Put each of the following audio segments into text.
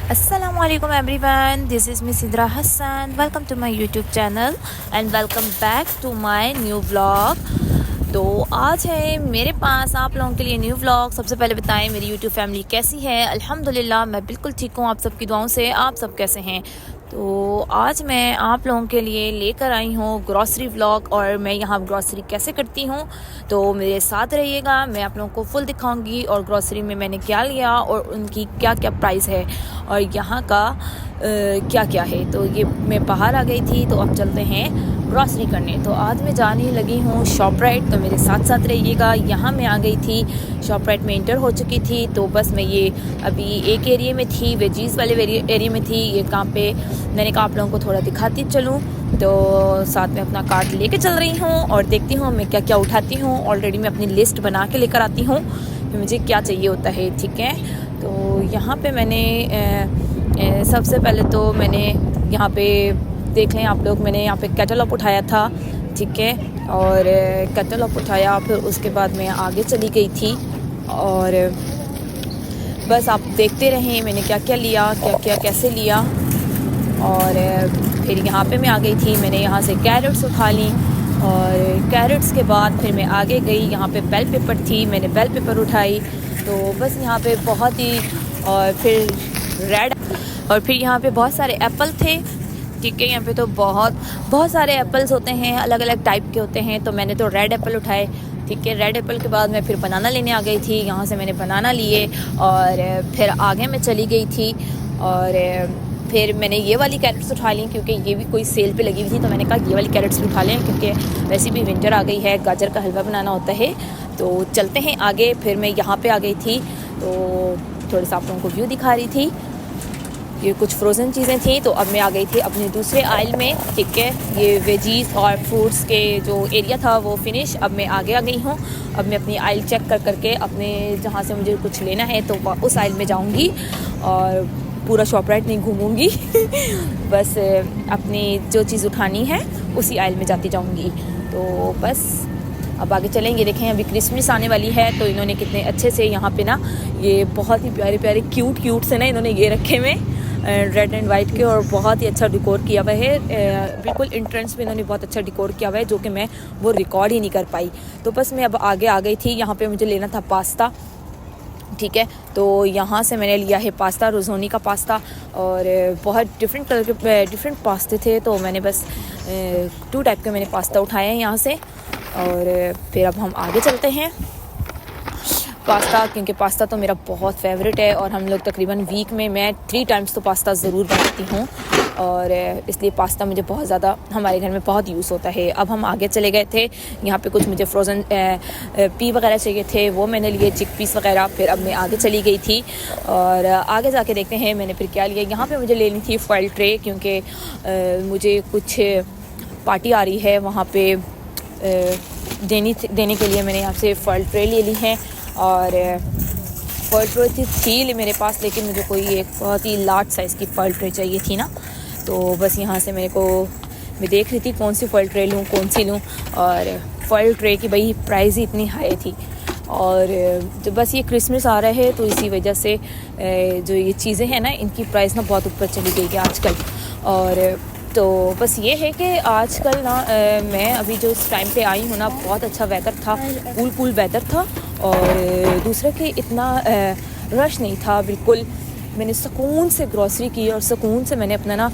Assalamu alaikum everyone, this is Miss Sidra Hassan. Welcome to my YouTube channel and welcome back to my new vlog. तो आज है मेरे पास आप लोगों के लिए न्यू व्लॉग। सबसे पहले बताएं मेरी यूट्यूब फैमिली कैसी है। अल्हम्दुलिल्लाह मैं बिल्कुल ठीक हूँ, आप सबकी दुआओं से। आप सब कैसे हैं? तो आज मैं आप लोगों के लिए लेकर आई हूँ ग्रॉसरी व्लॉग और मैं यहाँ ग्रॉसरी कैसे करती हूँ, तो मेरे साथ रहिएगा। मैं आप लोगों को फुल दिखाऊंगी और ग्रॉसरी में मैंने क्या लिया और उनकी क्या क्या प्राइस है और यहाँ का क्या क्या है। तो ये मैं बाहर आ गई थी, तो अब चलते हैं ग्रॉसरी करने। तो आज मैं जाने लगी हूँ शॉपराइट, तो मेरे साथ साथ रहिएगा। यहाँ मैं आ गई थी, शॉपराइट में इंटर हो चुकी थी। तो बस मैं ये अभी एक एरिया में थी, वेजीज़ वाले एरिया में थी। ये काम पे मैंने कहा आप लोगों को थोड़ा दिखाती चलूँ, तो साथ में अपना कार्ट लेके चल रही हूँ और देखती हूँ मैं क्या क्या उठाती हूँ। ऑलरेडी मैं अपनी लिस्ट बना के लेकर आती हूँ कि मुझे क्या चाहिए होता है, ठीक है। तो यहाँ पे मैंने सबसे पहले तो मैंने यहाँ पे देख लें आप लोग, मैंने यहाँ पे कैटलॉग उठाया था, ठीक है। और कैटलॉग उठाया, फिर उसके बाद मैं आगे चली गई थी और बस आप देखते रहें मैंने क्या क्या लिया, क्या क्या कैसे लिया। और फिर यहाँ पे मैं आ गई थी, मैंने यहाँ से कैरेट्स उठा ली और कैरेट्स के बाद फिर मैं आगे गई। यहाँ पे बेल पेपर थी, मैंने बेल पेपर उठाई। तो बस यहाँ पे बहुत ही और फिर यहाँ पे बहुत सारे एप्पल थे, ठीक है। यहाँ पे तो बहुत सारे एप्पल्स होते हैं, अलग अलग टाइप के होते हैं। तो मैंने तो रेड एप्पल उठाए, ठीक है। रेड एप्पल के बाद मैं फिर बनाना लेने आ गई थी। यहाँ से मैंने बनाना लिए और फिर आगे मैं चली गई थी और फिर मैंने ये वाली कैरेट्स उठा ली क्योंकि ये भी कोई सेल पे लगी हुई थी। तो मैंने कहा ये वाली कैरेट्स भी उठा लें क्योंकि वैसे भी विंटर आ गई है, गाजर का हलवा बनाना होता है। तो चलते हैं आगे। फिर मैं यहाँ पे आ गई थी, तो थोड़े सा आप लोगों को व्यू दिखा रही थी। ये कुछ फ्रोज़न चीज़ें थी। तो अब मैं आ गई थी अपने दूसरे आइल में, ठीक है। ये वेजीज़ और फ्रूट्स के जो एरिया था वो फिनिश। अब मैं आगे आ गई हूँ। अब मैं अपनी आइल चेक कर करके अपने जहाँ से मुझे कुछ लेना है तो उस आइल में जाऊँगी और पूरा शॉपराइट नहीं घूमूंगी बस अपनी जो चीज़ उठानी है उसी आइल में जाती जाऊंगी। तो बस अब आगे चलेंगे। देखें अभी क्रिसमस आने वाली है, तो इन्होंने कितने अच्छे से यहाँ पे ना ये बहुत ही प्यारे प्यारे क्यूट से ना इन्होंने ये रखे हुए रेड एंड वाइट के और बहुत ही अच्छा डिकोर किया हुआ है। बिल्कुल एंट्रेंस पे इन्होंने बहुत अच्छा डिकोर किया हुआ है जो कि मैं वो रिकॉर्ड ही नहीं कर पाई। तो बस मैं अब आगे आ गई थी। यहाँ पे मुझे लेना था पास्ता, ठीक है। तो यहाँ से मैंने लिया है पास्ता, रोज़ोनी का पास्ता। और बहुत डिफरेंट कलर के डिफरेंट पास्ते थे, तो मैंने बस 2 टाइप के मैंने पास्ता उठाए हैं यहाँ से। और फिर अब हम आगे चलते हैं पास्ता, क्योंकि पास्ता तो मेरा बहुत फेवरेट है और हम लोग तकरीबन वीक में मैं 3 टाइम्स तो पास्ता ज़रूर बनाती हूँ और इसलिए पास्ता मुझे बहुत ज़्यादा हमारे घर में बहुत यूज़ होता है। अब हम आगे चले गए थे, यहाँ पे कुछ मुझे फ्रोज़न पी वगैरह चाहिए थे, वो मैंने लिए, चिक पीस वगैरह। फिर अब मैं आगे चली गई थी और आगे जाके देखते हैं मैंने फिर क्या लिया। यहाँ पे मुझे लेनी थी फॉइल ट्रे, क्योंकि मुझे कुछ पार्टी आ रही है वहाँ पे देने के लिए मैंने यहाँ से फॉइल ट्रे ले ली है। और फॉइल ट्रे थी मेरे पास, लेकिन मुझे कोई एक बहुत ही लार्ज साइज़ की फॉइल ट्रे चाहिए थी ना। तो बस यहाँ से मैं देख रही थी कौन सी फॉइल ट्रे लूँ, कौन सी लूँ। और फॉइल ट्रे की भाई प्राइस ही इतनी हाई थी। और तो बस ये क्रिसमस आ रहा है तो इसी वजह से जो ये चीज़ें हैं ना इनकी प्राइस ना बहुत ऊपर चली गई है आजकल। और तो बस ये है कि आजकल ना मैं अभी जो इस टाइम पे आई हूँ ना, बहुत अच्छा वेदर था, कूल वेदर था। और दूसरा कि इतना रश नहीं था बिल्कुल। मैंने सुकून से ग्रॉसरी की और सुकून से मैंने अपना ना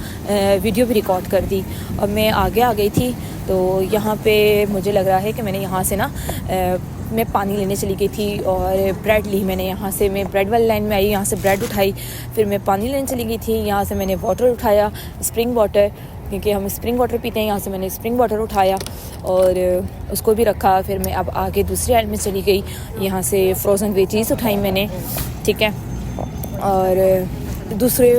वीडियो भी रिकॉर्ड कर दी। अब मैं आगे आ गई थी, तो यहाँ पे मुझे लग रहा है कि मैंने यहाँ से ना मैं पानी लेने चली गई थी और ब्रेड ली मैंने। यहाँ से मैं ब्रेड वाली लाइन में आई, यहाँ से ब्रेड उठाई, फिर मैं पानी लेने चली गई थी। यहाँ से मैंने वाटर उठाया, स्प्रिंग वाटर, क्योंकि हम स्प्रिंग वाटर पीते हैं। यहाँ से मैंने स्प्रिंग वाटर उठाया और उसको भी रखा। फिर मैं अब आगे दूसरी आइल में चली गई, यहाँ से फ्रोज़न वेजीज़ उठाई मैंने, ठीक है। और दूसरे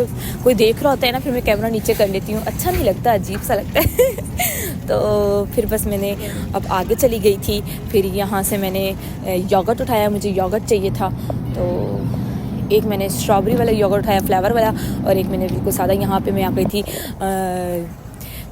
कोई देख रहा होता है ना, फिर मैं कैमरा नीचे कर लेती हूँ, अच्छा नहीं लगता, अजीब सा लगता है तो फिर बस मैंने अब आगे चली गई थी। फिर यहाँ से मैंने योगर्ट उठाया, मुझे योगर्ट चाहिए था। तो एक मैंने स्ट्रॉबेरी वाला योगर्ट उठाया, फ्लेवर वाला, और एक मैंने बिल्कुल सादा। यहाँ पे मैं आ गई थी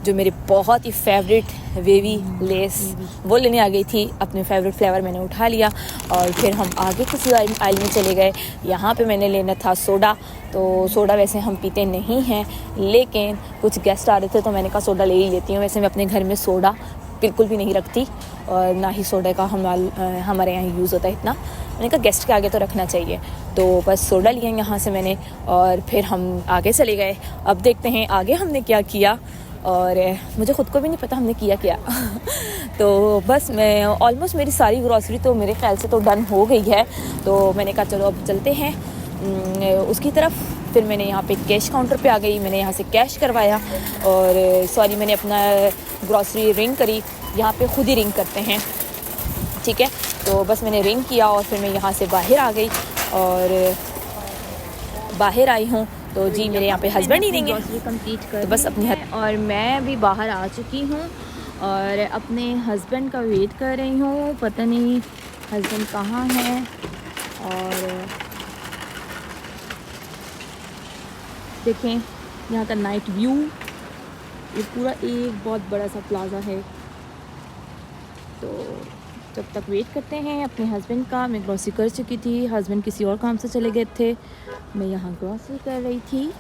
जो मेरे बहुत ही फेवरेट वेवी लेस वो लेने आ गई थी। अपने फेवरेट फ्लेवर मैंने उठा लिया और फिर हम आगे कुछ आइल में चले गए। यहाँ पे मैंने लेना था सोडा। तो सोडा वैसे हम पीते नहीं हैं, लेकिन कुछ गेस्ट आ रहे थे तो मैंने कहा सोडा ले ही लेती हूँ। वैसे मैं अपने घर में सोडा बिल्कुल भी नहीं रखती और ना ही सोडा का हमारे यहाँ यूज़ होता है इतना। मैंने कहा गेस्ट के आगे तो रखना चाहिए, तो बस सोडा लिया यहाँ से मैंने और फिर हम आगे चले गए। अब देखते हैं आगे हमने क्या किया और मुझे ख़ुद को भी नहीं पता हमने किया क्या। तो बस मैं ऑलमोस्ट मेरी सारी ग्रॉसरी तो मेरे ख्याल से तो डन हो गई है। तो मैंने कहा चलो अब चलते हैं उसकी तरफ। फिर मैंने यहाँ पे कैश काउंटर पे आ गई, मैंने यहाँ से कैश करवाया और सॉरी मैंने अपना ग्रॉसरी रिंग करी। यहाँ पे खुद ही रिंग करते हैं, ठीक है। तो बस मैंने रिंग किया और फिर मैं यहाँ से बाहर आ गई और बाहर आई हूँ। तो जी मेरे यहाँ पे हस्बैंड ही नहीं है, ग्रॉसरी कंप्लीट कर तो बस अपनी और मैं भी बाहर आ चुकी हूँ और अपने हस्बैंड का वेट कर रही हूँ। पता नहीं हस्बैंड कहाँ हैं। और देखें यहाँ का नाइट व्यू, ये पूरा एक बहुत बड़ा सा प्लाज़ा है। तो जब तक वेट करते हैं अपने हस्बैंड का, मैं ग्रॉसरी कर चुकी थी, हस्बैंड किसी और काम से चले गए थे, मैं यहाँ ग्रॉसरी कर रही थी।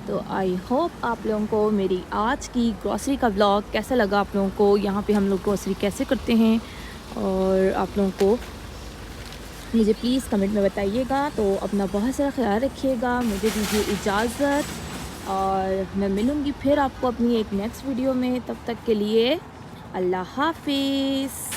तो आई होप आप लोगों को मेरी आज की ग्रॉसरी का ब्लॉग कैसा लगा। आप लोगों को यहाँ पे हम लोग ग्रॉसरी कैसे करते हैं और आप लोगों को मुझे प्लीज़ कमेंट में बताइएगा। तो अपना बहुत सारा ख्याल रखिएगा, मुझे दीजिए इजाज़त और मैं मिलूँगी फिर आपको अपनी एक नेक्स्ट वीडियो में। तब तक के लिए अल्लाह हाफिज़।